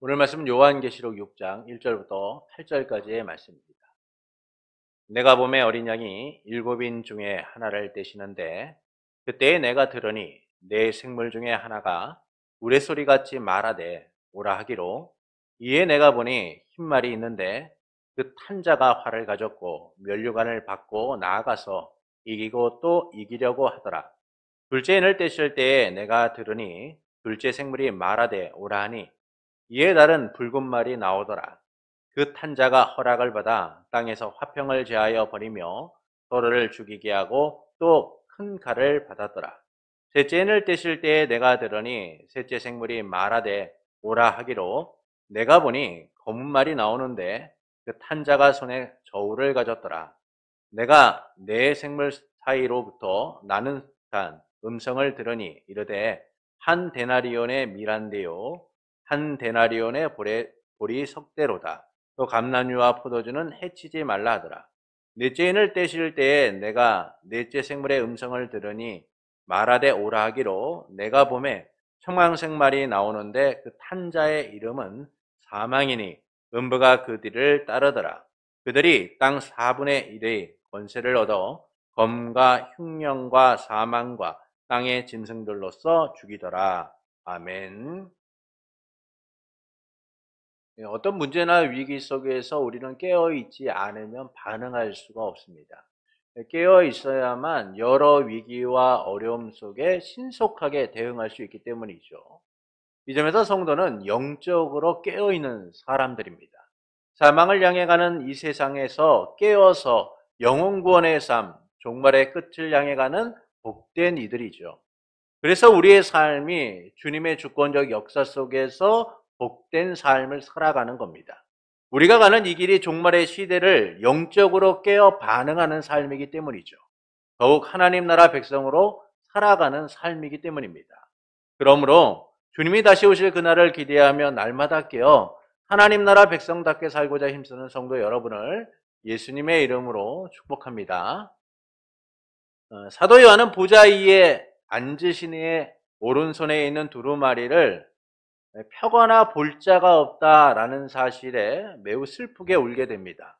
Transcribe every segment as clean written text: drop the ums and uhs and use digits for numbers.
오늘 말씀은 요한계시록 6장 1절부터 8절까지의 말씀입니다. 내가 보매 어린 양이 7인 중에 하나를 떼시는데 그때에 내가 들으니 네 생물 중에 하나가 우레소리같이 말하되 오라 하기로, 이에 내가 보니 흰 말이 있는데 그 탄 자가 활을 가졌고 면류관을 받고 나아가서 이기고 또 이기려고 하더라. 둘째 인을 떼실 때에 내가 들으니 둘째 생물이 말하되 오라 하니, 이에 다른 붉은 말이 나오더라. 그 탄자가 허락을 받아 땅에서 화평을 제하여 버리며 서로를 죽이게 하고 또 큰 칼을 받았더라. 셋째 인을 떼실 때에 내가 들으니 셋째 생물이 말하되 오라 하기로, 내가 보니 검은 말이 나오는데 그 탄자가 손에 저울을 가졌더라. 내가 네 생물 사이로부터 나는 듯한 음성을 들으니 이르되, 한 데나리온의 미란데요 한 데나리온의 보리 석대로다. 또 감람류와 포도주는 해치지 말라 하더라. 넷째 인을 떼실 때에 내가 넷째 생물의 음성을 들으니 말하되 오라 하기로, 내가 보매 청황색 말이 나오는데 그 탄자의 이름은 사망이니 음부가 그 뒤를 따르더라. 그들이 땅 4분의 1의 권세를 얻어 검과 흉령과 사망과 땅의 짐승들로서 죽이더라. 아멘. 어떤 문제나 위기 속에서 우리는 깨어있지 않으면 반응할 수가 없습니다. 깨어 있어야만 여러 위기와 어려움 속에 신속하게 대응할 수 있기 때문이죠. 이 점에서 성도는 영적으로 깨어있는 사람들입니다. 사망을 향해 가는 이 세상에서 깨어서 영혼 구원의 삶, 종말의 끝을 향해 가는 복된 이들이죠. 그래서 우리의 삶이 주님의 주권적 역사 속에서 복된 삶을 살아가는 겁니다. 우리가 가는 이 길이 종말의 시대를 영적으로 깨어 반응하는 삶이기 때문이죠. 더욱 하나님 나라 백성으로 살아가는 삶이기 때문입니다. 그러므로 주님이 다시 오실 그날을 기대하며 날마다 깨어 하나님 나라 백성답게 살고자 힘쓰는 성도 여러분을 예수님의 이름으로 축복합니다. 사도 요한은 보좌 위에 앉으신 이의 오른손에 있는 두루마리를 펴거나 볼 자가 없다라는 사실에 매우 슬프게 울게 됩니다.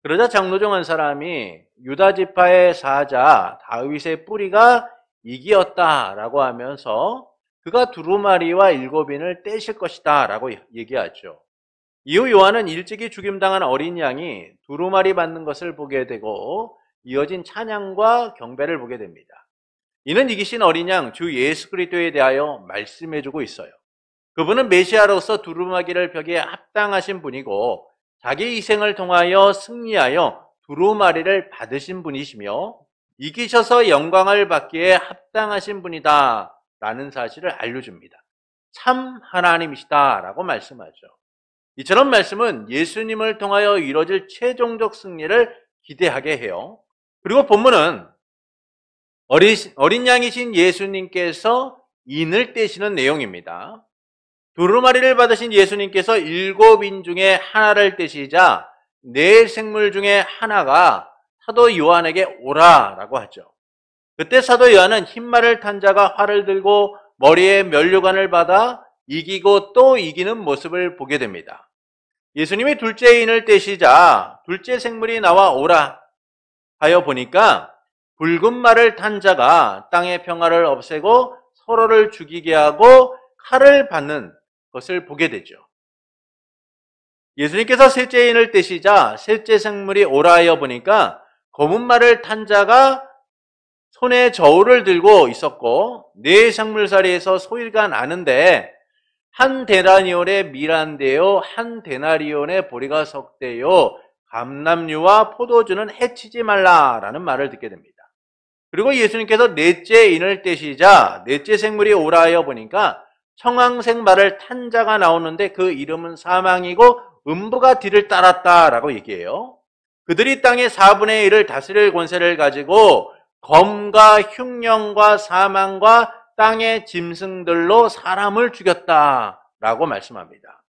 그러자 장로 중 한 사람이 유다 지파의 사자 다윗의 뿌리가 이기었다라고 하면서 그가 두루마리와 7인을 떼실 것이다 라고 얘기하죠. 이후 요한은 일찍이 죽임당한 어린 양이 두루마리 받는 것을 보게 되고 이어진 찬양과 경배를 보게 됩니다. 이는 이기신 어린 양 주 예수 그리스도에 대하여 말씀해주고 있어요. 그분은 메시아로서 두루마기를 벽에 합당하신 분이고 자기 희생을 통하여 승리하여 두루마리를 받으신 분이시며 이기셔서 영광을 받기에 합당하신 분이다 라는 사실을 알려줍니다. 참 하나님이시다 라고 말씀하죠. 이처럼 말씀은 예수님을 통하여 이루어질 최종적 승리를 기대하게 해요. 그리고 본문은 어린 양이신 예수님께서 인을 떼시는 내용입니다. 두루마리를 받으신 예수님께서 7인 중에 하나를 떼시자 네 생물 중에 하나가 사도 요한에게 오라라고 하죠. 그때 사도 요한은 흰말을 탄 자가 활을 들고 머리에 면류관을 받아 이기고 또 이기는 모습을 보게 됩니다. 예수님이 둘째 인을 떼시자 둘째 생물이 나와 오라 하여 보니까 붉은 말을 탄 자가 땅의 평화를 없애고 서로를 죽이게 하고 칼을 받는 것을 보게 되죠. 예수님께서 셋째 인을 떼시자 셋째 생물이 오라 하여 보니까 검은 말을 탄 자가 손에 저울을 들고 있었고 네 생물사리에서 소리가 나는데, 한 데나리온의 미란데요 한 데나리온의 보리가 석대요 감람류와 포도주는 해치지 말라라는 말을 듣게 됩니다. 그리고 예수님께서 넷째 인을 떼시자 넷째 생물이 오라 하여 보니까 청황색 말을 탄 자가 나오는데 그 이름은 사망이고 음부가 뒤를 따랐다라고 얘기해요. 그들이 땅의 4분의 1을 다스릴 권세를 가지고 검과 흉령과 사망과 땅의 짐승들로 사람을 죽였다라고 말씀합니다.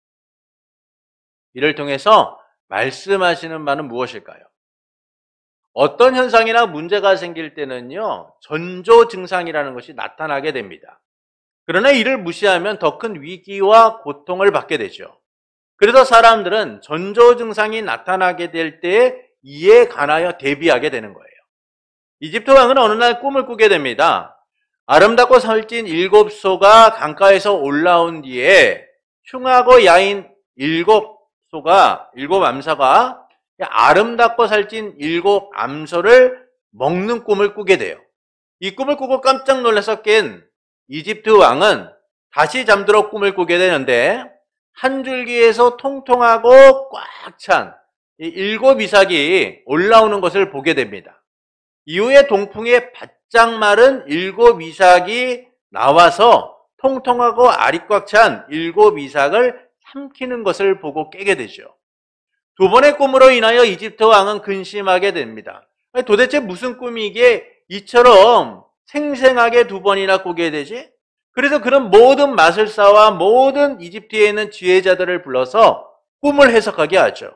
이를 통해서 말씀하시는 바는 무엇일까요? 어떤 현상이나 문제가 생길 때는요, 전조 증상이라는 것이 나타나게 됩니다. 그러나 이를 무시하면 더 큰 위기와 고통을 받게 되죠. 그래서 사람들은 전조 증상이 나타나게 될 때에 이에 관하여 대비하게 되는 거예요. 이집트 왕은 어느 날 꿈을 꾸게 됩니다. 아름답고 살찐 7소가 강가에서 올라온 뒤에 흉하고 야인 7소가, 7암사가 아름답고 살찐 7암소를 먹는 꿈을 꾸게 돼요. 이 꿈을 꾸고 깜짝 놀라서 깬 이집트 왕은 다시 잠들어 꿈을 꾸게 되는데 한 줄기에서 통통하고 꽉 찬 7 이삭이 올라오는 것을 보게 됩니다. 이후에 동풍에 바짝 마른 7 이삭이 나와서 통통하고 알이 꽉 찬 7 이삭을 삼키는 것을 보고 깨게 되죠. 두 번의 꿈으로 인하여 이집트 왕은 근심하게 됩니다. 도대체 무슨 꿈이기에 이처럼 생생하게 두 번이나 꾸게 되지? 그래서 그런 모든 마술사와 모든 이집트에 있는 지혜자들을 불러서 꿈을 해석하게 하죠.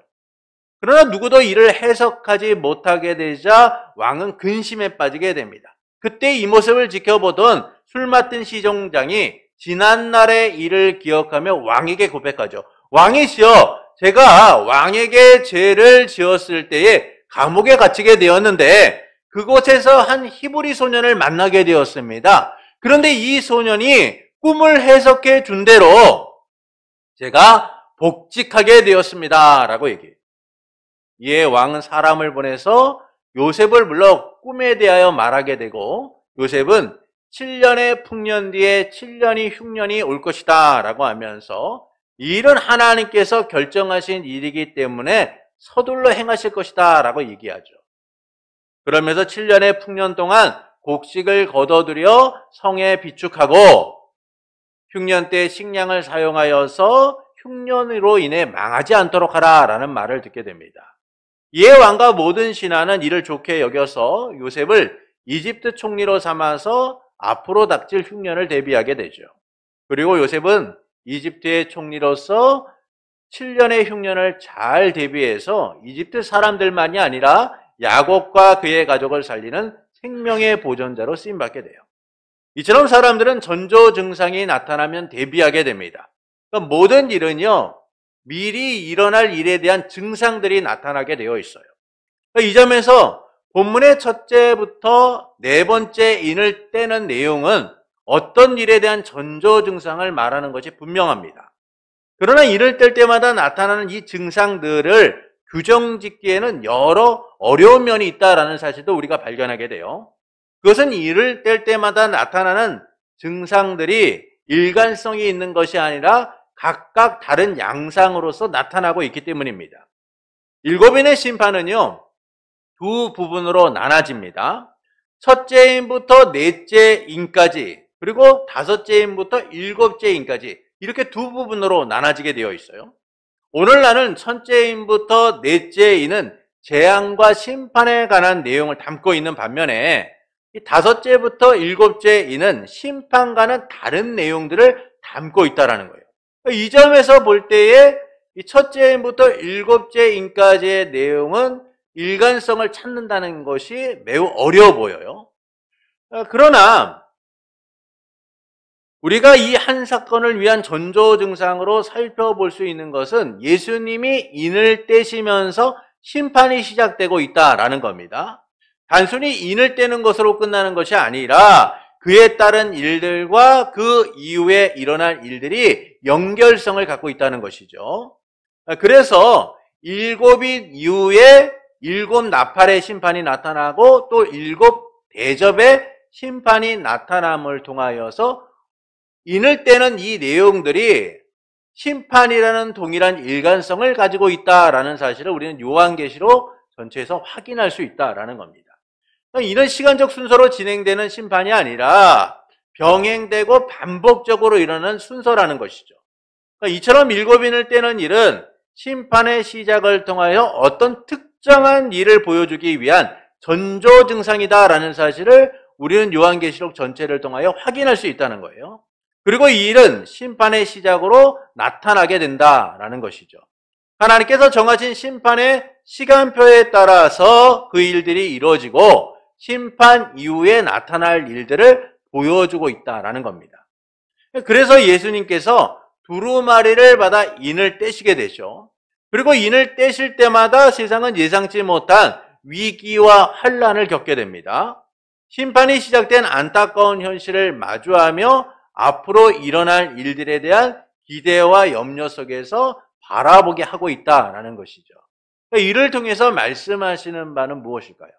그러나 누구도 이를 해석하지 못하게 되자 왕은 근심에 빠지게 됩니다. 그때 이 모습을 지켜보던 술 맡은 시종장이 지난날의 일을 기억하며 왕에게 고백하죠. 왕이시여, 제가 왕에게 죄를 지었을 때에 감옥에 갇히게 되었는데 그곳에서 한 히브리 소년을 만나게 되었습니다. 그런데 이 소년이 꿈을 해석해 준 대로 제가 복직하게 되었습니다. 라고 얘기해요. 이에 왕은 사람을 보내서 요셉을 불러 꿈에 대하여 말하게 되고 요셉은 7년의 풍년 뒤에 7년이 흉년이 올 것이다 라고 하면서 이 일은 하나님께서 결정하신 일이기 때문에 서둘러 행하실 것이다 라고 얘기하죠. 그러면서 7년의 풍년 동안 곡식을 거둬들여 성에 비축하고 흉년 때 식량을 사용하여서 흉년으로 인해 망하지 않도록 하라 라는 말을 듣게 됩니다. 이에 왕과 모든 신하는 이를 좋게 여겨서 요셉을 이집트 총리로 삼아서 앞으로 닥칠 흉년을 대비하게 되죠. 그리고 요셉은 이집트의 총리로서 7년의 흉년을 잘 대비해서 이집트 사람들만이 아니라 야곱과 그의 가족을 살리는 생명의 보존자로 쓰임받게 돼요. 이처럼 사람들은 전조 증상이 나타나면 대비하게 됩니다. 그러니까 모든 일은요, 미리 일어날 일에 대한 증상들이 나타나게 되어 있어요. 그러니까 이 점에서 본문의 첫째부터 네 번째 인을 떼는 내용은 어떤 일에 대한 전조 증상을 말하는 것이 분명합니다. 그러나 인을 뗄 때마다 나타나는 이 증상들을 규정짓기에는 여러 어려운 면이 있다는 사실도 우리가 발견하게 돼요. 그것은 인을 뗄 때마다 나타나는 증상들이 일관성이 있는 것이 아니라 각각 다른 양상으로서 나타나고 있기 때문입니다. 7인의 심판은요, 두 부분으로 나눠집니다. 첫째 인부터 넷째 인까지, 그리고 다섯째 인부터 일곱째 인까지 이렇게 두 부분으로 나눠지게 되어 있어요. 오늘 나는 첫째 인부터 넷째 인은 재앙과 심판에 관한 내용을 담고 있는 반면에 이 다섯째부터 일곱째 인은 심판과는 다른 내용들을 담고 있다는 거예요. 이 점에서 볼 때에 이 첫째 인부터 일곱째 인까지의 내용은 일관성을 찾는다는 것이 매우 어려워 보여요. 그러나 우리가 이 한 사건을 위한 전조 증상으로 살펴볼 수 있는 것은 예수님이 인을 떼시면서 심판이 시작되고 있다라는 겁니다. 단순히 인을 떼는 것으로 끝나는 것이 아니라 그에 따른 일들과 그 이후에 일어날 일들이 연결성을 갖고 있다는 것이죠. 그래서 7인 이후에 7 나팔의 심판이 나타나고 또 7 대접의 심판이 나타남을 통하여서 인을 떼는 이 내용들이 심판이라는 동일한 일관성을 가지고 있다라는 사실을 우리는 요한계시록 전체에서 확인할 수 있다라는 겁니다. 이런 시간적 순서로 진행되는 심판이 아니라 병행되고 반복적으로 일어나는 순서라는 것이죠. 이처럼 7인을 떼는 일은 심판의 시작을 통하여 어떤 특정한 일을 보여주기 위한 전조 증상이다라는 사실을 우리는 요한계시록 전체를 통하여 확인할 수 있다는 거예요. 그리고 이 일은 심판의 시작으로 나타나게 된다라는 것이죠. 하나님께서 정하신 심판의 시간표에 따라서 그 일들이 이루어지고 심판 이후에 나타날 일들을 보여주고 있다라는 겁니다. 그래서 예수님께서 두루마리를 받아 인을 떼시게 되죠. 그리고 인을 떼실 때마다 세상은 예상치 못한 위기와 환란을 겪게 됩니다. 심판이 시작된 안타까운 현실을 마주하며 앞으로 일어날 일들에 대한 기대와 염려 속에서 바라보게 하고 있다라는 것이죠. 이를 통해서 말씀하시는 바는 무엇일까요?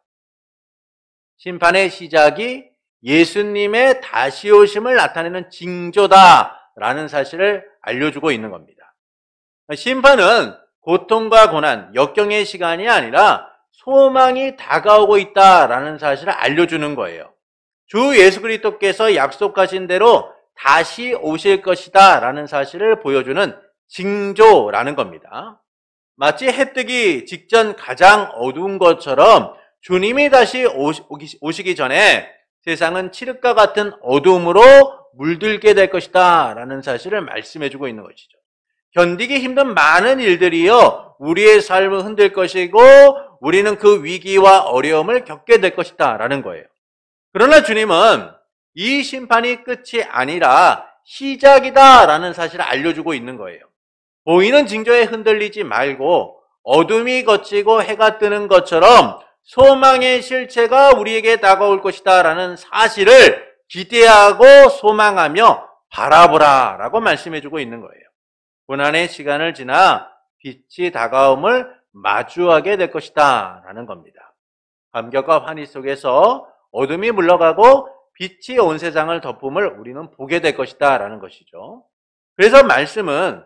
심판의 시작이 예수님의 다시 오심을 나타내는 징조다라는 사실을 알려주고 있는 겁니다. 심판은 고통과 고난, 역경의 시간이 아니라 소망이 다가오고 있다라는 사실을 알려주는 거예요. 주 예수 그리스도께서 약속하신 대로 다시 오실 것이다 라는 사실을 보여주는 징조라는 겁니다. 마치 해 뜨기 직전 가장 어두운 것처럼 주님이 다시 오시기 전에 세상은 칠흑과 같은 어두움으로 물들게 될 것이다 라는 사실을 말씀해주고 있는 것이죠. 견디기 힘든 많은 일들이요 우리의 삶을 흔들 것이고 우리는 그 위기와 어려움을 겪게 될 것이다 라는 거예요. 그러나 주님은 이 심판이 끝이 아니라 시작이다 라는 사실을 알려주고 있는 거예요. 보이는 징조에 흔들리지 말고 어둠이 걷히고 해가 뜨는 것처럼 소망의 실체가 우리에게 다가올 것이다 라는 사실을 기대하고 소망하며 바라보라 라고 말씀해주고 있는 거예요. 고난의 시간을 지나 빛이 다가옴을 마주하게 될 것이다 라는 겁니다. 감격과 환희 속에서 어둠이 물러가고 빛이 온 세상을 덮음을 우리는 보게 될 것이다 라는 것이죠. 그래서 말씀은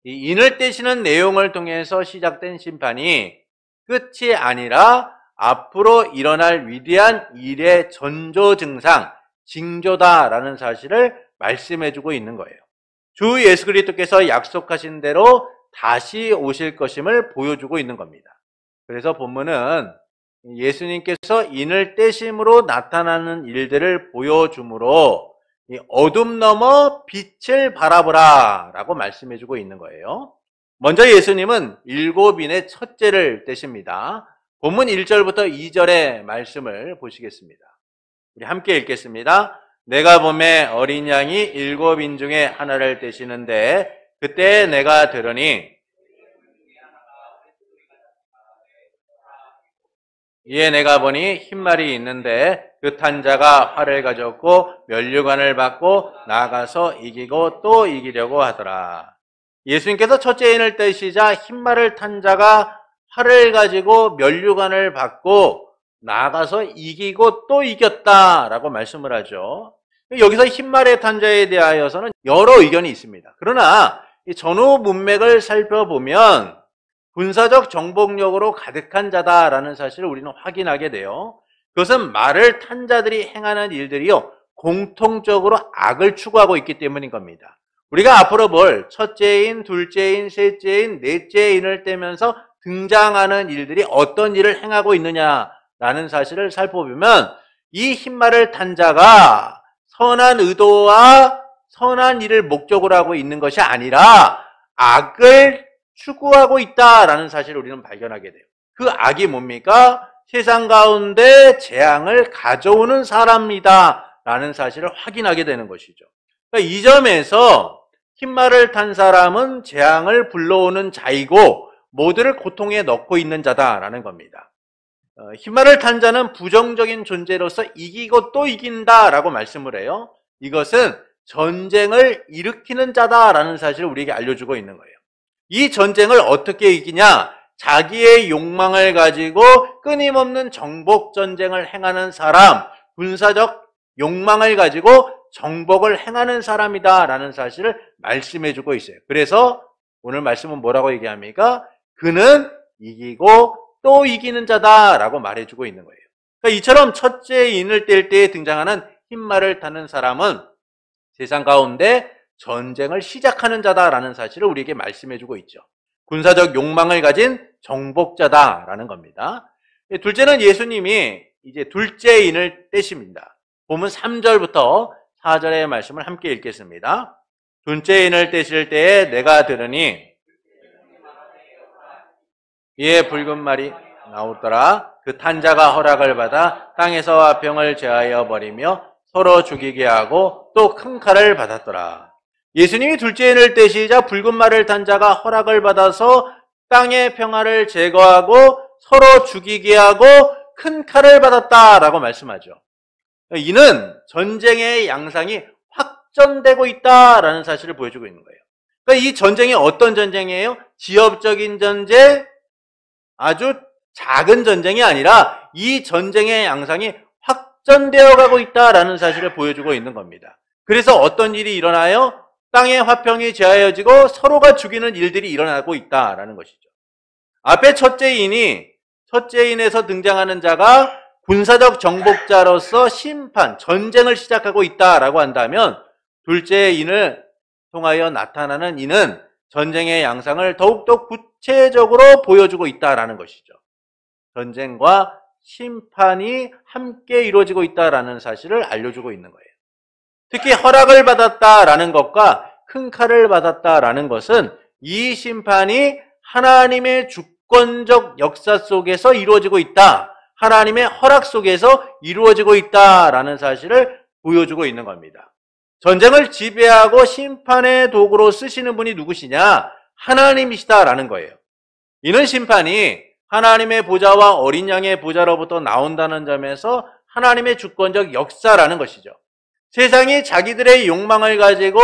이 인을 떼시는 내용을 통해서 시작된 심판이 끝이 아니라 앞으로 일어날 위대한 일의 전조 증상, 징조다라는 사실을 말씀해주고 있는 거예요. 주 예수 그리스도께서 약속하신 대로 다시 오실 것임을 보여주고 있는 겁니다. 그래서 본문은 예수님께서 인을 떼심으로 나타나는 일들을 보여주므로 어둠 너머 빛을 바라보라 라고 말씀해주고 있는 거예요. 먼저 예수님은 7인의 첫째를 떼십니다. 본문 1절부터 2절의 말씀을 보시겠습니다. 우리 함께 읽겠습니다. 내가 보매 어린 양이 7인 중에 하나를 떼시는데 그때 내가 들으니 이에 내가 보니 흰말이 있는데 그 탄 자가 활을 가졌고 면류관을 받고 나아가서 이기고 또 이기려고 하더라. 예수님께서 첫째 인을 떼시자 흰말을 탄 자가 활을 가지고 면류관을 받고 나아가서 이기고 또 이겼다라고 말씀을 하죠. 여기서 흰말의 탄 자에 대하여서는 여러 의견이 있습니다. 그러나 이 전후 문맥을 살펴보면 군사적 정복력으로 가득한 자다라는 사실을 우리는 확인하게 돼요. 그것은 말을 탄 자들이 행하는 일들이요 공통적으로 악을 추구하고 있기 때문인 겁니다. 우리가 앞으로 볼 첫째인, 둘째인, 셋째인, 넷째인을 떼면서 등장하는 일들이 어떤 일을 행하고 있느냐라는 사실을 살펴보면 이 흰말을 탄 자가 선한 의도와 선한 일을 목적으로 하고 있는 것이 아니라 악을 추구하고 있다라는 사실을 우리는 발견하게 돼요. 그 악이 뭡니까? 세상 가운데 재앙을 가져오는 사람이다 라는 사실을 확인하게 되는 것이죠. 그러니까 이 점에서 흰말을 탄 사람은 재앙을 불러오는 자이고 모두를 고통에 넣고 있는 자다라는 겁니다. 흰말을 탄 자는 부정적인 존재로서 이기고 또 이긴다라고 말씀을 해요. 이것은 전쟁을 일으키는 자다라는 사실을 우리에게 알려주고 있는 거예요. 이 전쟁을 어떻게 이기냐? 자기의 욕망을 가지고 끊임없는 정복 전쟁을 행하는 사람, 군사적 욕망을 가지고 정복을 행하는 사람이다라는 사실을 말씀해주고 있어요. 그래서 오늘 말씀은 뭐라고 얘기합니까? 그는 이기고 또 이기는 자다라고 말해주고 있는 거예요. 그러니까 이처럼 첫째 인을 뗄 때 등장하는 흰말을 타는 사람은 세상 가운데 전쟁을 시작하는 자다라는 사실을 우리에게 말씀해주고 있죠. 군사적 욕망을 가진 정복자다라는 겁니다. 둘째는 예수님이 이제 둘째 인을 떼십니다. 본문 3절부터 4절의 말씀을 함께 읽겠습니다. 둘째 인을 떼실 때에 내가 들으니 이에 붉은 말이 나오더라. 그 탄 자가 허락을 받아 땅에서 화평을 제하여 버리며 서로 죽이게 하고 또 큰 칼을 받았더라. 예수님이 둘째 인을 떼시자 붉은 말을 탄 자가 허락을 받아서 땅의 평화를 제거하고 서로 죽이게 하고 큰 칼을 받았다라고 말씀하죠. 이는 전쟁의 양상이 확전되고 있다라는 사실을 보여주고 있는 거예요. 그러니까 이 전쟁이 어떤 전쟁이에요? 지역적인 전쟁, 아주 작은 전쟁이 아니라 이 전쟁의 양상이 확전되어 가고 있다라는 사실을 보여주고 있는 겁니다. 그래서 어떤 일이 일어나요? 땅의 화평이 제하여지고 서로가 죽이는 일들이 일어나고 있다라는 것이죠. 앞에 첫째 인에서 등장하는 자가 군사적 정복자로서 심판, 전쟁을 시작하고 있다라고 한다면 둘째 인을 통하여 나타나는 이는 전쟁의 양상을 더욱더 구체적으로 보여주고 있다라는 것이죠. 전쟁과 심판이 함께 이루어지고 있다라는 사실을 알려주고 있는 거예요. 특히 허락을 받았다라는 것과 큰 칼을 받았다라는 것은 이 심판이 하나님의 주권적 역사 속에서 이루어지고 있다. 하나님의 허락 속에서 이루어지고 있다라는 사실을 보여주고 있는 겁니다. 전쟁을 지배하고 심판의 도구로 쓰시는 분이 누구시냐? 하나님이시다라는 거예요. 이는 심판이 하나님의 보좌와 어린 양의 보좌로부터 나온다는 점에서 하나님의 주권적 역사라는 것이죠. 세상이 자기들의 욕망을 가지고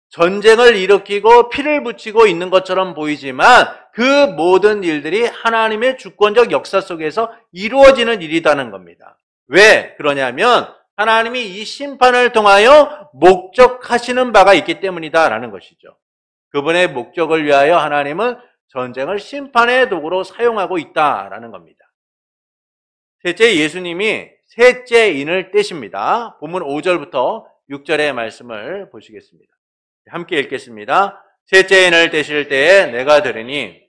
전쟁을 일으키고 피를 붙이고 있는 것처럼 보이지만 그 모든 일들이 하나님의 주권적 역사 속에서 이루어지는 일이라는 겁니다. 왜 그러냐면 하나님이 이 심판을 통하여 목적하시는 바가 있기 때문이다라는 것이죠. 그분의 목적을 위하여 하나님은 전쟁을 심판의 도구로 사용하고 있다라는 겁니다. 셋째, 예수님이 셋째 인을 떼십니다. 본문 5절부터 6절의 말씀을 보시겠습니다. 함께 읽겠습니다. 셋째 인을 떼실 때에 내가 들으니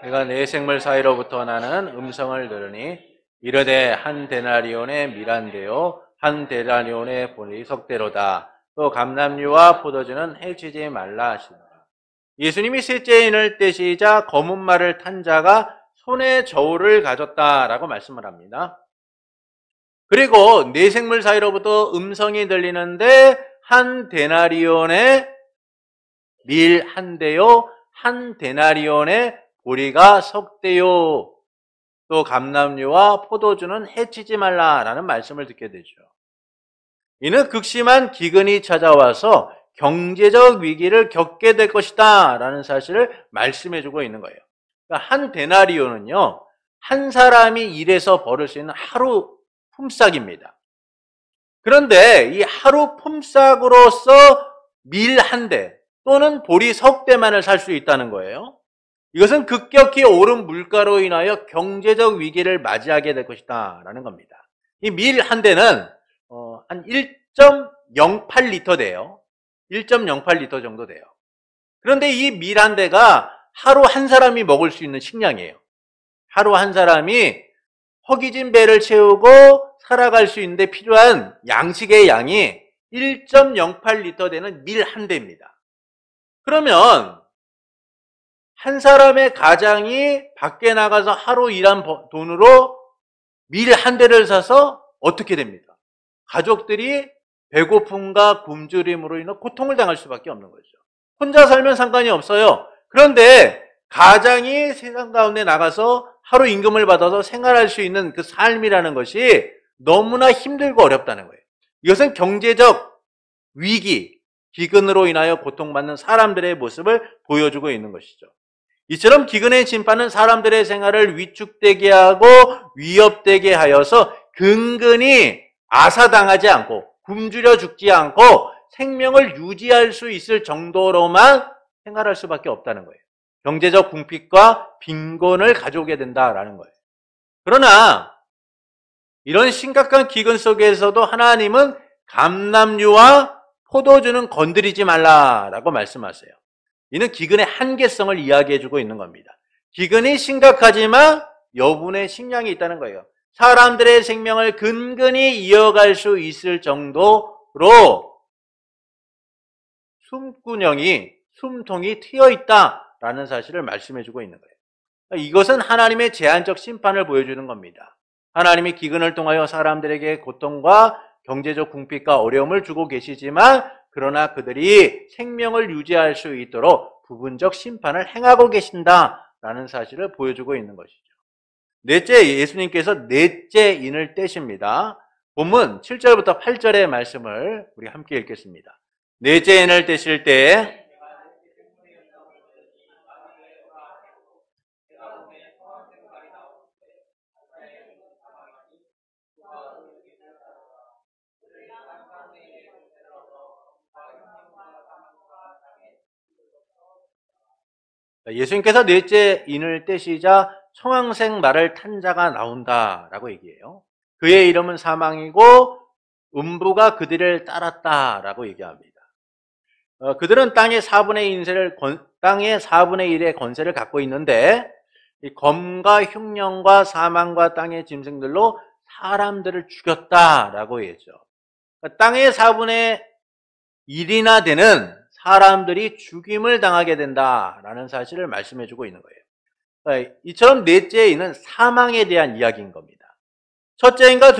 내가 내 생물 사이로부터 나는 음성을 들으니 이르되 한 데나리온의 밀한데요 한 데나리온의 보리석대로다. 또 감람류와 포도주는 해치지 말라 하시니라. 예수님이 셋째 인을 떼시자 검은 말을 탄 자가 손에 저울을 가졌다라고 말씀을 합니다. 그리고 내 생물 사이로부터 음성이 들리는데 한 데나리온의 밀 한 대요 한 데나리온의 보리가 석대요 또 감람류와 포도주는 해치지 말라라는 말씀을 듣게 되죠. 이는 극심한 기근이 찾아와서 경제적 위기를 겪게 될 것이다 라는 사실을 말씀해주고 있는 거예요. 그러니까 한 데나리온은요, 한 사람이 일해서 벌을 수 있는 하루 품삯입니다. 그런데 이 하루 품삯으로서 밀 한 대 또는 보리 석 대만을 살 수 있다는 거예요. 이것은 급격히 오른 물가로 인하여 경제적 위기를 맞이하게 될 것이다 라는 겁니다. 이 밀 한 대는 한 1.08리터 돼요. 1.08리터 정도 돼요. 그런데 이 밀 한 대가 하루 한 사람이 먹을 수 있는 식량이에요. 하루 한 사람이 허기진 배를 채우고 살아갈 수 있는데 필요한 양식의 양이 1.08리터 되는 밀 한 대입니다. 그러면 한 사람의 가장이 밖에 나가서 하루 일한 돈으로 밀 한 대를 사서 어떻게 됩니까? 가족들이 배고픔과 굶주림으로 인해 고통을 당할 수밖에 없는 거죠. 혼자 살면 상관이 없어요. 그런데 가장이 세상 가운데 나가서 하루 임금을 받아서 생활할 수 있는 그 삶이라는 것이 너무나 힘들고 어렵다는 거예요. 이것은 경제적 위기, 기근으로 인하여 고통받는 사람들의 모습을 보여주고 있는 것이죠. 이처럼 기근의 진파는 사람들의 생활을 위축되게 하고 위협되게 하여서 근근히 아사당하지 않고 굶주려 죽지 않고 생명을 유지할 수 있을 정도로만 생활할 수밖에 없다는 거예요. 경제적 궁핍과 빈곤을 가져오게 된다라는 거예요. 그러나 이런 심각한 기근 속에서도 하나님은 감람류와 포도주는 건드리지 말라라고 말씀하세요. 이는 기근의 한계성을 이야기해주고 있는 겁니다. 기근이 심각하지만 여분의 식량이 있다는 거예요. 사람들의 생명을 근근히 이어갈 수 있을 정도로 숨통이 트여 있다라는 사실을 말씀해주고 있는 거예요. 이것은 하나님의 제한적 심판을 보여주는 겁니다. 하나님이 기근을 통하여 사람들에게 고통과 경제적 궁핍과 어려움을 주고 계시지만 그러나 그들이 생명을 유지할 수 있도록 부분적 심판을 행하고 계신다라는 사실을 보여주고 있는 것이죠. 넷째, 예수님께서 넷째 인을 떼십니다. 본문 7절부터 8절의 말씀을 우리 함께 읽겠습니다. 넷째 인을 떼실 때 예수님께서 넷째 인을 떼시자 청황색 말을 탄 자가 나온다라고 얘기해요. 그의 이름은 사망이고 음부가 그들을 따랐다라고 얘기합니다. 그들은 땅의 4분의 1의 건세를 갖고 있는데 이 검과 흉령과 사망과 땅의 짐승들로 사람들을 죽였다라고 했죠. 땅의 4분의 1이나 되는 사람들이 죽임을 당하게 된다라는 사실을 말씀해주고 있는 거예요. 이처럼 넷째 인은 사망에 대한 이야기인 겁니다. 첫째 심판과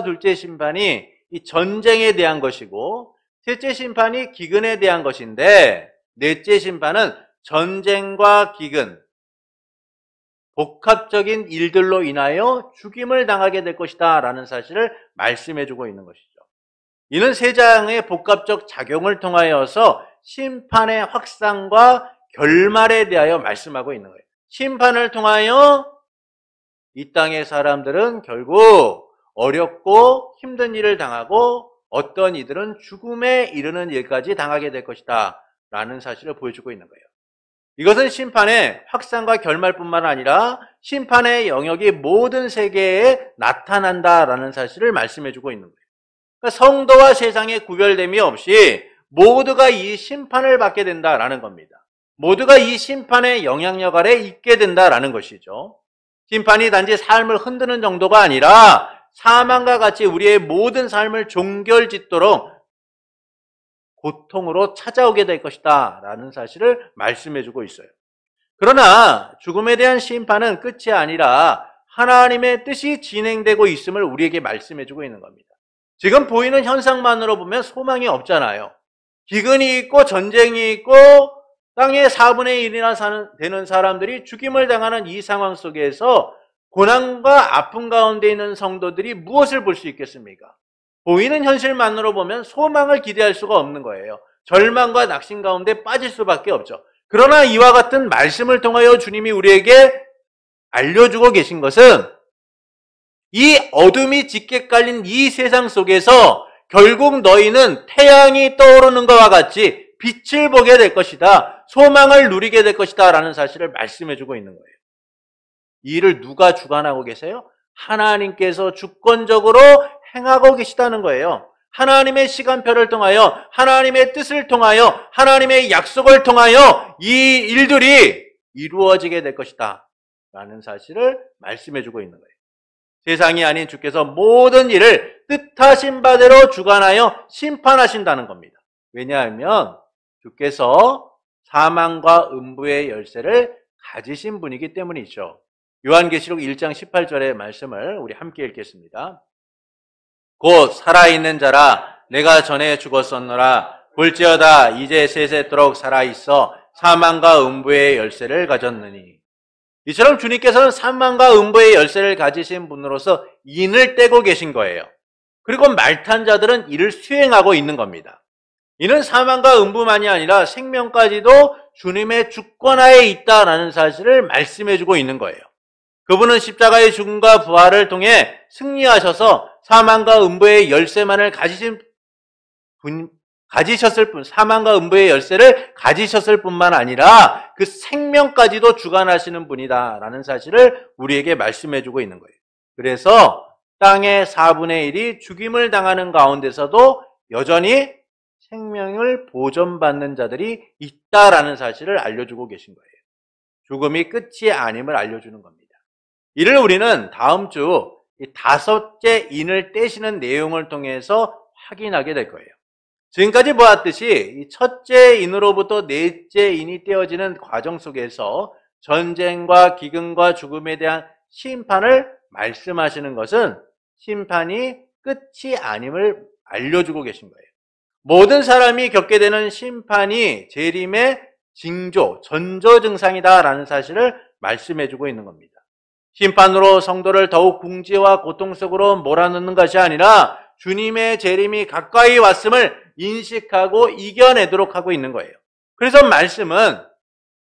둘째 심판이 이 전쟁에 대한 것이고, 셋째 심판이 기근에 대한 것인데, 넷째 심판은 전쟁과 기근, 복합적인 일들로 인하여 죽임을 당하게 될 것이다 라는 사실을 말씀해주고 있는 것이죠. 이는 세 장의 복합적 작용을 통하여서 심판의 확산과 결말에 대하여 말씀하고 있는 거예요. 심판을 통하여 이 땅의 사람들은 결국 어렵고 힘든 일을 당하고 어떤 이들은 죽음에 이르는 일까지 당하게 될 것이다 라는 사실을 보여주고 있는 거예요. 이것은 심판의 확산과 결말뿐만 아니라 심판의 영역이 모든 세계에 나타난다라는 사실을 말씀해주고 있는 거예요. 그러니까 성도와 세상의 구별됨이 없이 모두가 이 심판을 받게 된다라는 겁니다. 모두가 이 심판의 영향력 아래 있게 된다라는 것이죠. 심판이 단지 삶을 흔드는 정도가 아니라 사망과 같이 우리의 모든 삶을 종결짓도록 고통으로 찾아오게 될 것이다 라는 사실을 말씀해주고 있어요. 그러나 죽음에 대한 심판은 끝이 아니라 하나님의 뜻이 진행되고 있음을 우리에게 말씀해주고 있는 겁니다. 지금 보이는 현상만으로 보면 소망이 없잖아요. 기근이 있고 전쟁이 있고 땅의 4분의 1이나 되는 사람들이 죽임을 당하는 이 상황 속에서 고난과 아픔 가운데 있는 성도들이 무엇을 볼 수 있겠습니까? 보이는 현실만으로 보면 소망을 기대할 수가 없는 거예요. 절망과 낙심 가운데 빠질 수밖에 없죠. 그러나 이와 같은 말씀을 통하여 주님이 우리에게 알려주고 계신 것은 이 어둠이 짙게 깔린 이 세상 속에서 결국 너희는 태양이 떠오르는 것과 같이 빛을 보게 될 것이다. 소망을 누리게 될 것이다 라는 사실을 말씀해주고 있는 거예요. 이 일을 누가 주관하고 계세요? 하나님께서 주권적으로 행하고 계시다는 거예요. 하나님의 시간표를 통하여, 하나님의 뜻을 통하여, 하나님의 약속을 통하여 이 일들이 이루어지게 될 것이다 라는 사실을 말씀해주고 있는 거예요. 세상이 아닌 주께서 모든 일을 뜻하신 바대로 주관하여 심판하신다는 겁니다. 왜냐하면 주께서 사망과 음부의 열쇠를 가지신 분이기 때문이죠. 요한계시록 1장 18절의 말씀을 우리 함께 읽겠습니다. 곧 살아있는 자라 내가 전에 죽었었노라 볼지어다 이제 세세토록 살아있어 사망과 음부의 열쇠를 가졌느니. 이처럼 주님께서는 사망과 음부의 열쇠를 가지신 분으로서 인을 떼고 계신 거예요. 그리고 말탄 자들은 이를 수행하고 있는 겁니다. 이는 사망과 음부만이 아니라 생명까지도 주님의 주권하에 있다라는 사실을 말씀해주고 있는 거예요. 그분은 십자가의 죽음과 부활을 통해 승리하셔서 사망과 음부의 열쇠만을 가지셨을 뿐, 사망과 음부의 열쇠를 가지셨을 뿐만 아니라 그 생명까지도 주관하시는 분이다라는 사실을 우리에게 말씀해주고 있는 거예요. 그래서 땅의 4분의 1이 죽임을 당하는 가운데서도 여전히 생명을 보존받는 자들이 있다라는 사실을 알려주고 계신 거예요. 죽음이 끝이 아님을 알려주는 겁니다. 이를 우리는 다음 주 이 5째 인을 떼시는 내용을 통해서 확인하게 될 거예요. 지금까지 보았듯이 이 첫째 인으로부터 넷째 인이 떼어지는 과정 속에서 전쟁과 기근과 죽음에 대한 심판을 말씀하시는 것은 심판이 끝이 아님을 알려주고 계신 거예요. 모든 사람이 겪게 되는 심판이 재림의 징조, 전조 증상이다라는 사실을 말씀해주고 있는 겁니다. 심판으로 성도를 더욱 궁지와 고통 속으로 몰아넣는 것이 아니라 주님의 재림이 가까이 왔음을 인식하고 이겨내도록 하고 있는 거예요. 그래서 말씀은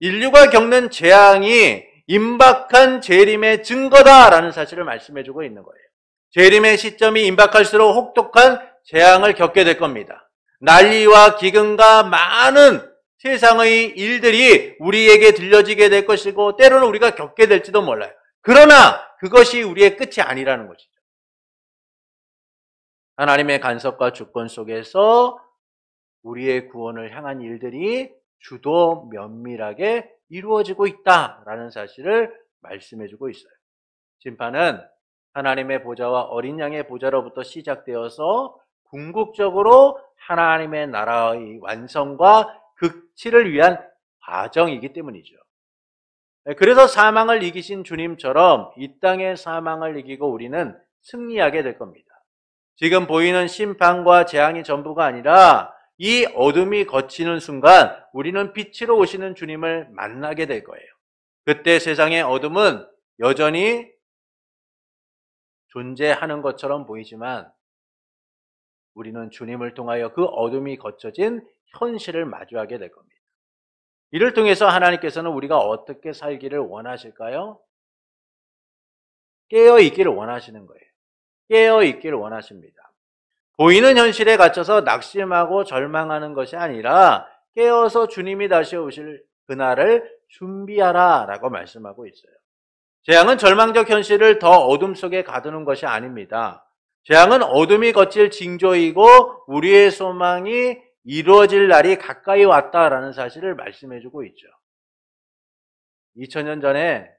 인류가 겪는 재앙이 임박한 재림의 증거다라는 사실을 말씀해주고 있는 거예요. 재림의 시점이 임박할수록 혹독한 재앙을 겪게 될 겁니다. 난리와 기근과 많은 세상의 일들이 우리에게 들려지게 될 것이고 때로는 우리가 겪게 될지도 몰라요. 그러나 그것이 우리의 끝이 아니라는 것이죠. 하나님의 간섭과 주권 속에서 우리의 구원을 향한 일들이 주도 면밀하게 이루어지고 있다라는 사실을 말씀해주고 있어요. 심판은 하나님의 보좌와 어린 양의 보좌로부터 시작되어서 궁극적으로 하나님의 나라의 완성과 극치를 위한 과정이기 때문이죠. 그래서 사망을 이기신 주님처럼 이 땅의 사망을 이기고 우리는 승리하게 될 겁니다. 지금 보이는 심판과 재앙이 전부가 아니라 이 어둠이 걷히는 순간 우리는 빛으로 오시는 주님을 만나게 될 거예요. 그때 세상의 어둠은 여전히 존재하는 것처럼 보이지만 우리는 주님을 통하여 그 어둠이 걷혀진 현실을 마주하게 될 겁니다. 이를 통해서 하나님께서는 우리가 어떻게 살기를 원하실까요? 깨어 있기를 원하시는 거예요. 깨어 있기를 원하십니다. 보이는 현실에 갇혀서 낙심하고 절망하는 것이 아니라 깨어서 주님이 다시 오실 그날을 준비하라 라고 말씀하고 있어요. 재앙은 절망적 현실을 더 어둠 속에 가두는 것이 아닙니다. 재앙은 어둠이 걷힐 징조이고 우리의 소망이 이루어질 날이 가까이 왔다라는 사실을 말씀해주고 있죠. 2000년 전에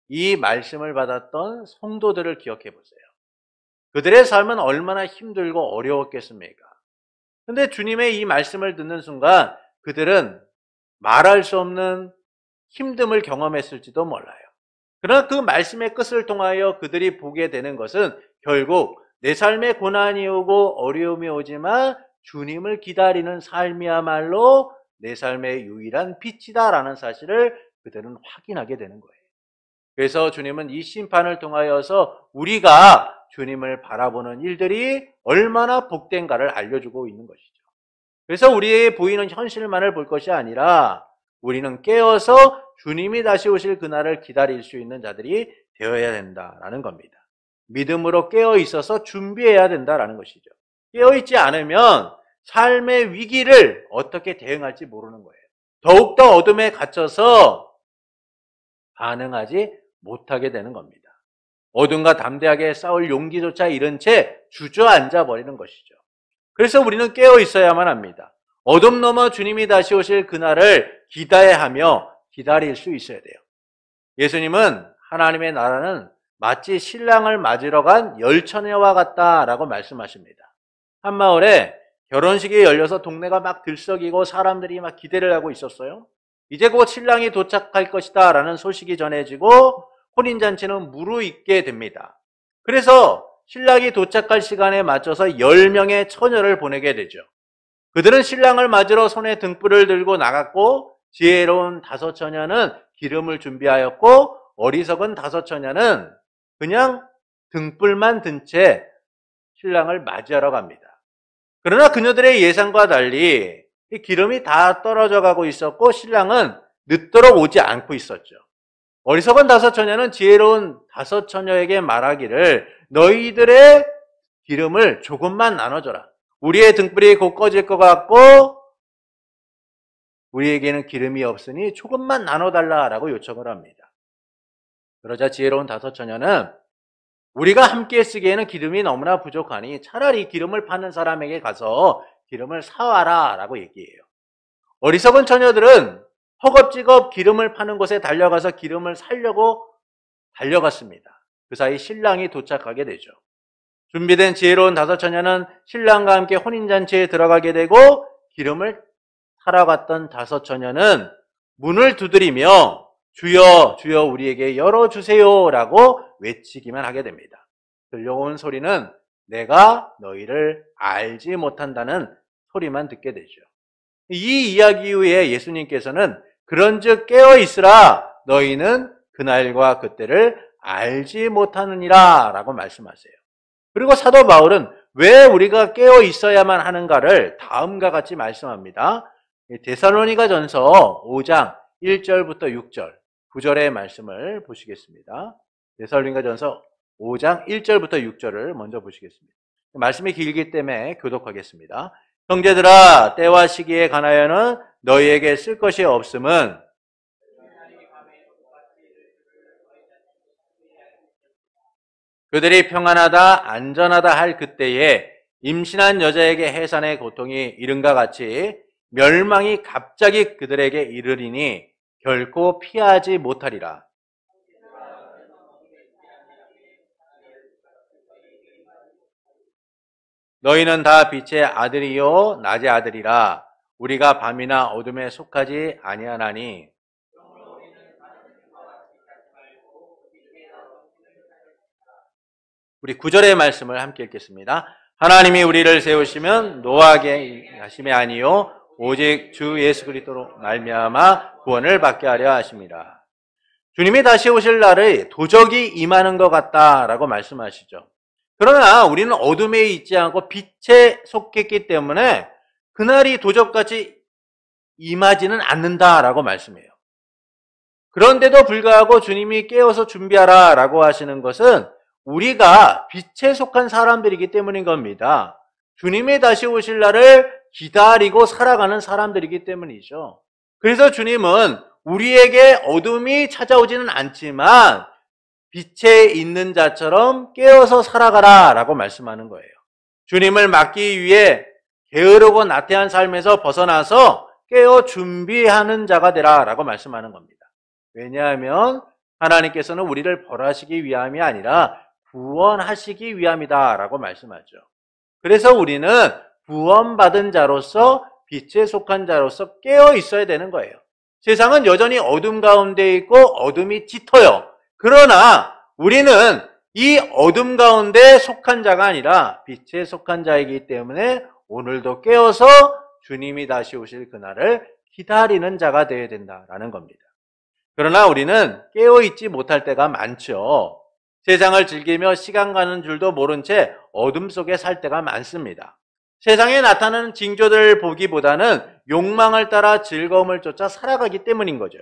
이 말씀을 받았던 성도들을 기억해 보세요. 그들의 삶은 얼마나 힘들고 어려웠겠습니까? 그런데 주님의 이 말씀을 듣는 순간 그들은 말할 수 없는 힘듦을 경험했을지도 몰라요. 그러나 그 말씀의 끝을 통하여 그들이 보게 되는 것은 결국 내 삶에 고난이 오고 어려움이 오지만 주님을 기다리는 삶이야말로 내 삶의 유일한 빛이다라는 사실을 그들은 확인하게 되는 거예요. 그래서 주님은 이 심판을 통하여서 우리가 주님을 바라보는 일들이 얼마나 복된가를 알려주고 있는 것이죠. 그래서 우리의 보이는 현실만을 볼 것이 아니라 우리는 깨어서 주님이 다시 오실 그날을 기다릴 수 있는 자들이 되어야 된다라는 겁니다. 믿음으로 깨어 있어서 준비해야 된다라는 것이죠. 깨어 있지 않으면 삶의 위기를 어떻게 대응할지 모르는 거예요. 더욱더 어둠에 갇혀서 반응하지 못하게 되는 겁니다. 어둠과 담대하게 싸울 용기조차 잃은 채 주저앉아 버리는 것이죠. 그래서 우리는 깨어 있어야만 합니다. 어둠 넘어 주님이 다시 오실 그날을 기대하며 기다릴 수 있어야 돼요. 예수님은 하나님의 나라는 마치 신랑을 맞으러 간 열처녀와 같다라고 말씀하십니다. 한 마을에 결혼식이 열려서 동네가 막 들썩이고 사람들이 막 기대를 하고 있었어요. 이제 곧 신랑이 도착할 것이다 라는 소식이 전해지고 혼인잔치는 무르익게 됩니다. 그래서 신랑이 도착할 시간에 맞춰서 10명의 처녀를 보내게 되죠. 그들은 신랑을 맞으러 손에 등불을 들고 나갔고 지혜로운 5처녀는 기름을 준비하였고 어리석은 5처녀는 그냥 등불만 든 채 신랑을 맞이하러 갑니다. 그러나 그녀들의 예상과 달리 이 기름이 다 떨어져 가고 있었고 신랑은 늦도록 오지 않고 있었죠. 어리석은 5처녀는 지혜로운 5처녀에게 말하기를 너희들의 기름을 조금만 나눠줘라. 우리의 등불이 곧 꺼질 것 같고 우리에게는 기름이 없으니 조금만 나눠달라라고 요청을 합니다. 그러자 지혜로운 5처녀는 우리가 함께 쓰기에는 기름이 너무나 부족하니 차라리 기름을 파는 사람에게 가서 기름을 사와라 라고 얘기해요. 어리석은 처녀들은 허겁지겁 기름을 파는 곳에 달려가서 기름을 사려고 달려갔습니다. 그 사이 신랑이 도착하게 되죠. 준비된 지혜로운 다섯 처녀는 신랑과 함께 혼인잔치에 들어가게 되고 기름을 타러 갔던 다섯 처녀는 문을 두드리며 주여 주여 우리에게 열어주세요 라고 외치기만 하게 됩니다. 들려온 소리는 내가 너희를 알지 못한다는 소리만 듣게 되죠. 이 이야기 후에 예수님께서는 그런즉 깨어있으라 너희는 그날과 그때를 알지 못하느니라 라고 말씀하세요. 그리고 사도 바울은 왜 우리가 깨어 있어야만 하는가를 다음과 같이 말씀합니다. 데살로니가전서 5장 1절부터 6절, 9절의 말씀을 보시겠습니다. 데살로니가전서 5장 1절부터 6절을 먼저 보시겠습니다. 말씀이 길기 때문에 교독하겠습니다. 형제들아, 때와 시기에 관하여는 너희에게 쓸 것이 없음은 그들이 평안하다 안전하다 할 그때에 임신한 여자에게 해산의 고통이 이른과 같이 멸망이 갑자기 그들에게 이르리니 결코 피하지 못하리라. 너희는 다 빛의 아들이요 낮의 아들이라. 우리가 밤이나 어둠에 속하지 아니하나니 우리 9절의 말씀을 함께 읽겠습니다. 하나님이 우리를 세우시면 노하게 하심이 아니요 오직 주 예수 그리스도로 말미암아 구원을 받게 하려 하심이라. 주님이 다시 오실 날에 도적이 임하는 것 같다라고 말씀하시죠. 그러나 우리는 어둠에 있지 않고 빛에 속했기 때문에 그날이 도적같이 임하지는 않는다라고 말씀해요. 그런데도 불구하고 주님이 깨어서 준비하라 라고 하시는 것은 우리가 빛에 속한 사람들이기 때문인 겁니다. 주님이 다시 오실 날을 기다리고 살아가는 사람들이기 때문이죠. 그래서 주님은 우리에게 어둠이 찾아오지는 않지만 빛에 있는 자처럼 깨어서 살아가라 라고 말씀하는 거예요. 주님을 맞기 위해 게으르고 나태한 삶에서 벗어나서 깨어 준비하는 자가 되라 라고 말씀하는 겁니다. 왜냐하면 하나님께서는 우리를 벌하시기 위함이 아니라 구원하시기 위함이다 라고 말씀하죠. 그래서 우리는 구원받은 자로서 빛에 속한 자로서 깨어 있어야 되는 거예요. 세상은 여전히 어둠 가운데 있고 어둠이 짙어요. 그러나 우리는 이 어둠 가운데 속한 자가 아니라 빛에 속한 자이기 때문에 오늘도 깨어서 주님이 다시 오실 그날을 기다리는 자가 되어야 된다라는 겁니다. 그러나 우리는 깨어있지 못할 때가 많죠. 세상을 즐기며 시간 가는 줄도 모른 채 어둠 속에 살 때가 많습니다. 세상에 나타나는 징조들을 보기보다는 욕망을 따라 즐거움을 쫓아 살아가기 때문인 거죠.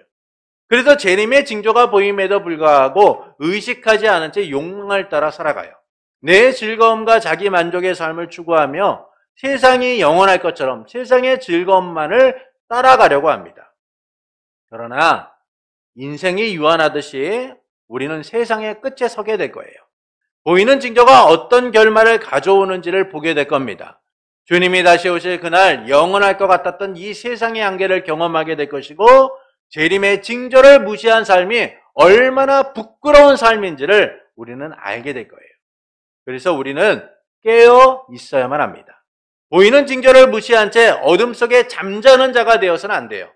그래서 재림의 징조가 보임에도 불구하고 의식하지 않은 채 욕망을 따라 살아가요. 내 즐거움과 자기 만족의 삶을 추구하며 세상이 영원할 것처럼 세상의 즐거움만을 따라가려고 합니다. 그러나 인생이 유한하듯이 우리는 세상의 끝에 서게 될 거예요. 보이는 징조가 어떤 결말을 가져오는지를 보게 될 겁니다. 주님이 다시 오실 그날 영원할 것 같았던 이 세상의 한계를 경험하게 될 것이고 재림의 징조를 무시한 삶이 얼마나 부끄러운 삶인지를 우리는 알게 될 거예요. 그래서 우리는 깨어 있어야만 합니다. 보이는 징조를 무시한 채 어둠 속에 잠자는 자가 되어서는 안 돼요.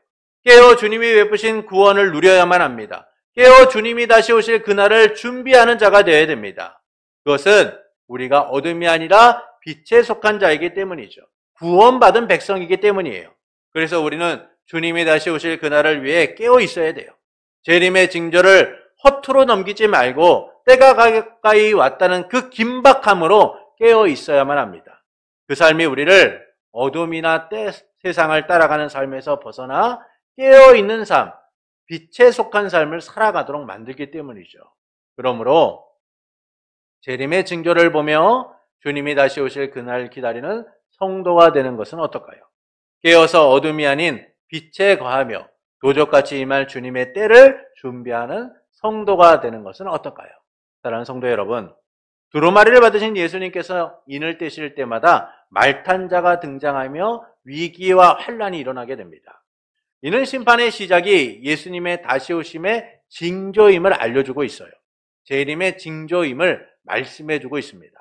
깨어 주님이 베푸신 구원을 누려야만 합니다. 깨어 주님이 다시 오실 그날을 준비하는 자가 되어야 됩니다. 그것은 우리가 어둠이 아니라 빛에 속한 자이기 때문이죠. 구원받은 백성이기 때문이에요. 그래서 우리는 주님이 다시 오실 그날을 위해 깨어 있어야 돼요. 재림의 징조를 허투루 넘기지 말고 때가 가까이 왔다는 그 긴박함으로 깨어 있어야만 합니다. 그 삶이 우리를 어둠이나 세상을 따라가는 삶에서 벗어나 깨어 있는 삶, 빛에 속한 삶을 살아가도록 만들기 때문이죠. 그러므로 재림의 징조를 보며 주님이 다시 오실 그날 기다리는 성도가 되는 것은 어떨까요? 깨어서 어둠이 아닌 빛에 거하며 도적같이 임할 주님의 때를 준비하는 성도가 되는 것은 어떨까요? 사랑하는 성도 여러분, 두루마리를 받으신 예수님께서 인을 떼실 때마다 말탄자가 등장하며 위기와 환란이 일어나게 됩니다. 이는 심판의 시작이 예수님의 다시 오심의 징조임을 알려주고 있어요. 재림의 징조임을 말씀해주고 있습니다.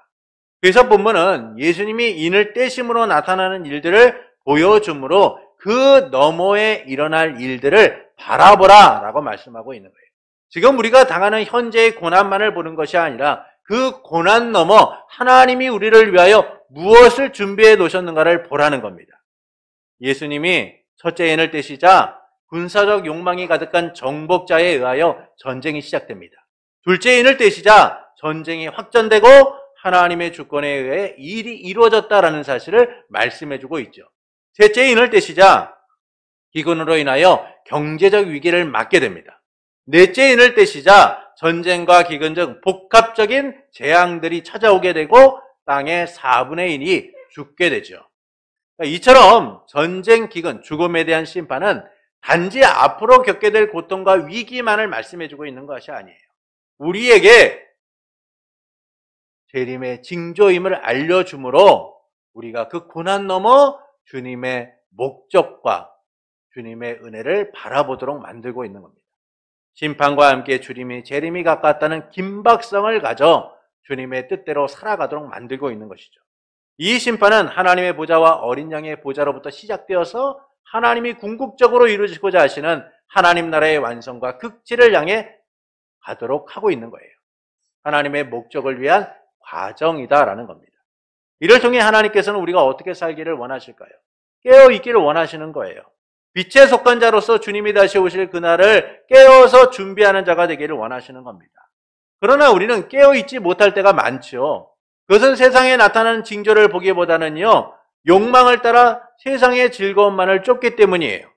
그래서 본문은 예수님이 인을 떼심으로 나타나는 일들을 보여주므로 그 너머에 일어날 일들을 바라보라 라고 말씀하고 있는 거예요. 지금 우리가 당하는 현재의 고난만을 보는 것이 아니라 그 고난 너머 하나님이 우리를 위하여 무엇을 준비해 놓으셨는가를 보라는 겁니다. 예수님이 첫째 인을 떼시자 군사적 욕망이 가득한 정복자에 의하여 전쟁이 시작됩니다. 둘째 인을 떼시자 전쟁이 확전되고 하나님의 주권에 의해 일이 이루어졌다라는 사실을 말씀해주고 있죠. 셋째 인을 떼시자 기근으로 인하여 경제적 위기를 맞게 됩니다. 넷째 인을 떼시자 전쟁과 기근 등 복합적인 재앙들이 찾아오게 되고 땅의 4분의 1이 죽게 되죠. 이처럼 전쟁, 기근, 죽음에 대한 심판은 단지 앞으로 겪게 될 고통과 위기만을 말씀해주고 있는 것이 아니에요. 우리에게 재림의 징조임을 알려주므로 우리가 그 고난 넘어 주님의 목적과 주님의 은혜를 바라보도록 만들고 있는 겁니다. 심판과 함께 주님의 재림이 가까웠다는 긴박성을 가져 주님의 뜻대로 살아가도록 만들고 있는 것이죠. 이 심판은 하나님의 보좌와 어린 양의 보좌로부터 시작되어서 하나님이 궁극적으로 이루시고자 하시는 하나님 나라의 완성과 극치를 향해 가도록 하고 있는 거예요. 하나님의 목적을 위한 과정이다라는 겁니다. 이를 통해 하나님께서는 우리가 어떻게 살기를 원하실까요? 깨어있기를 원하시는 거예요. 빛에 속한 자로서 주님이 다시 오실 그날을 깨어서 준비하는 자가 되기를 원하시는 겁니다. 그러나 우리는 깨어있지 못할 때가 많죠. 그것은 세상에 나타나는 징조를 보기보다는요, 욕망을 따라 세상의 즐거움만을 쫓기 때문이에요.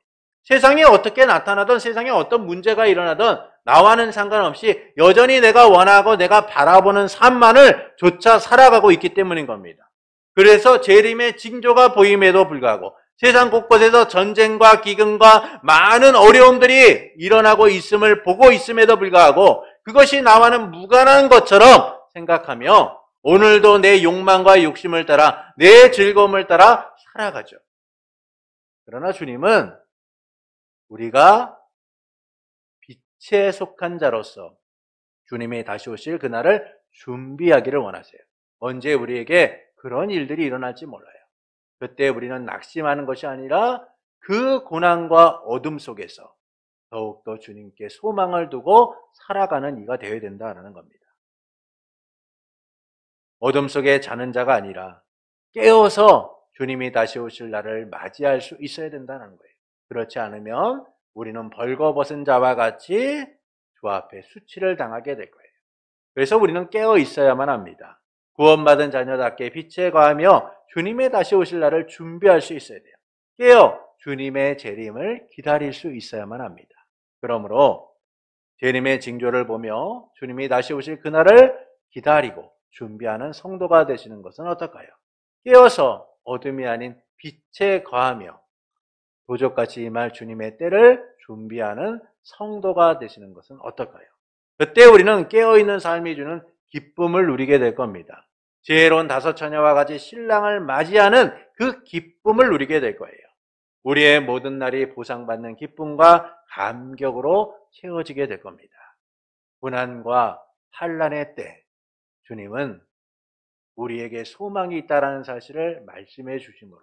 세상에 어떻게 나타나든 세상에 어떤 문제가 일어나든 나와는 상관없이 여전히 내가 원하고 내가 바라보는 삶만을 쫓아 살아가고 있기 때문인 겁니다. 그래서 재림의 징조가 보임에도 불구하고 세상 곳곳에서 전쟁과 기근과 많은 어려움들이 일어나고 있음을 보고 있음에도 불구하고 그것이 나와는 무관한 것처럼 생각하며 오늘도 내 욕망과 욕심을 따라 내 즐거움을 따라 살아가죠. 그러나 주님은 우리가 빛에 속한 자로서 주님이 다시 오실 그날을 준비하기를 원하세요. 언제 우리에게 그런 일들이 일어날지 몰라요. 그때 우리는 낙심하는 것이 아니라 그 고난과 어둠 속에서 더욱더 주님께 소망을 두고 살아가는 이가 되어야 된다는 겁니다. 어둠 속에 자는 자가 아니라 깨어서 주님이 다시 오실 날을 맞이할 수 있어야 된다는 거예요. 그렇지 않으면 우리는 벌거벗은 자와 같이 주 앞에 수치를 당하게 될 거예요. 그래서 우리는 깨어 있어야만 합니다. 구원받은 자녀답게 빛에 거하며 주님의 다시 오실 날을 준비할 수 있어야 돼요. 깨어 주님의 재림을 기다릴 수 있어야만 합니다. 그러므로 재림의 징조를 보며 주님이 다시 오실 그날을 기다리고 준비하는 성도가 되시는 것은 어떨까요? 깨어서 어둠이 아닌 빛에 거하며 도적같이 임할 주님의 때를 준비하는 성도가 되시는 것은 어떨까요? 그때 우리는 깨어있는 삶이 주는 기쁨을 누리게 될 겁니다. 지혜로운 다섯 처녀와 같이 신랑을 맞이하는 그 기쁨을 누리게 될 거예요. 우리의 모든 날이 보상받는 기쁨과 감격으로 채워지게 될 겁니다. 고난과 환난의 때 주님은 우리에게 소망이 있다는 사실을 말씀해 주시므로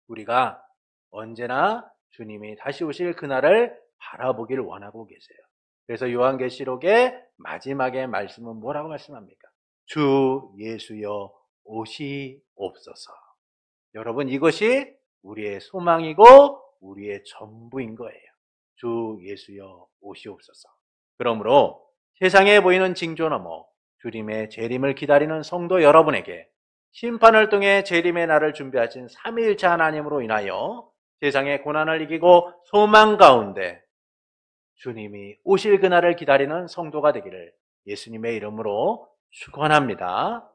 우리가 언제나 주님이 다시 오실 그날을 바라보기를 원하고 계세요. 그래서 요한계시록의 마지막에 말씀은 뭐라고 말씀합니까? 주 예수여 오시옵소서. 여러분, 이것이 우리의 소망이고 우리의 전부인 거예요. 주 예수여 오시옵소서. 그러므로 세상에 보이는 징조 넘어 주님의 재림을 기다리는 성도 여러분에게 심판을 통해 재림의 날을 준비하신 삼위일체 하나님으로 인하여 세상의 고난을 이기고 소망 가운데 주님이 오실 그날을 기다리는 성도가 되기를 예수님의 이름으로 축원합니다.